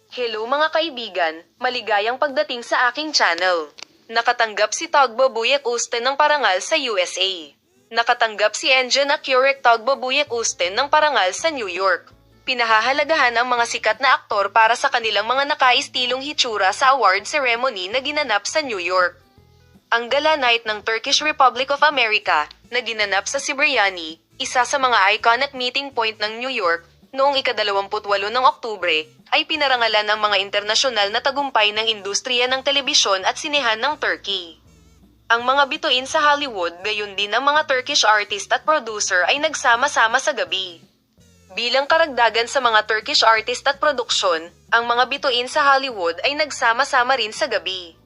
Hello mga kaibigan, maligayang pagdating sa aking channel. Nakatanggap si Tagbo Buyek Usten ng parangal sa USA. Nakatanggap si Engin Accurate Tagbo Buyek Usten ng parangal sa New York. Pinahahalagahan ang mga sikat na aktor para sa kanilang mga nakaistilong hitsura sa award ceremony na ginanap sa New York. Ang gala night ng Turkish Republic of America, na ginanap sa Cibriani, isa sa mga iconic meeting point ng New York, noong ika-28 ng Oktubre, ay pinarangalan ang mga internasyonal na tagumpay ng industriya ng telebisyon at sinehan ng Turkey. Ang mga bituin sa Hollywood gayon din ang mga Turkish artist at producer ay nagsama-sama sa gabi. Bilang karagdagan sa mga Turkish artist at produksyon, ang mga bituin sa Hollywood ay nagsama-sama rin sa gabi.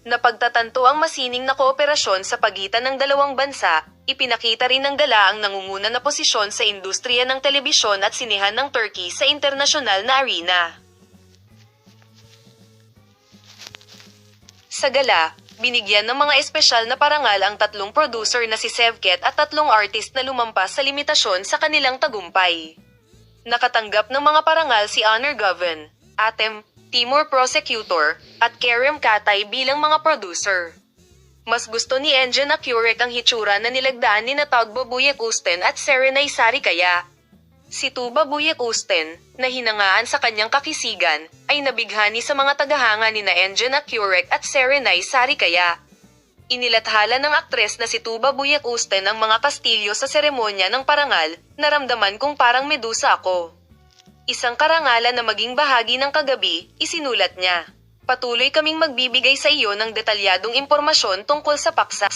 Napagtatanto ang masining na kooperasyon sa pagitan ng dalawang bansa, ipinakita rin ng gala ang nangunguna na posisyon sa industriya ng telebisyon at sinehan ng Turkey sa internasyonal na arena. Sa gala, binigyan ng mga espesyal na parangal ang tatlong producer na si Sevket at tatlong artist na lumampas sa limitasyon sa kanilang tagumpay. Nakatanggap ng mga parangal si Honor Govan, Atem, Timur Prosecutor, at Kerem Katay bilang mga producer. Mas gusto ni Engin Accurate ang hitsura na nilagdaan ni Tagbo Buyek Usten at Serenay Sarikaya. Si Tuba Buyek Usten, na hinangaan sa kanyang kakisigan, ay nabighani sa mga tagahanga ni Engin Accurate at Serenay Sarikaya. Inilathala ng aktres na si Tuba Buyek Usten ang mga kastilyo sa seremonya ng parangal, naramdaman kong parang medusa ako. Isang karangalan na maging bahagi ng kagabi, isinulat niya. Patuloy kaming magbibigay sa iyo ng detalyadong impormasyon tungkol sa paksa.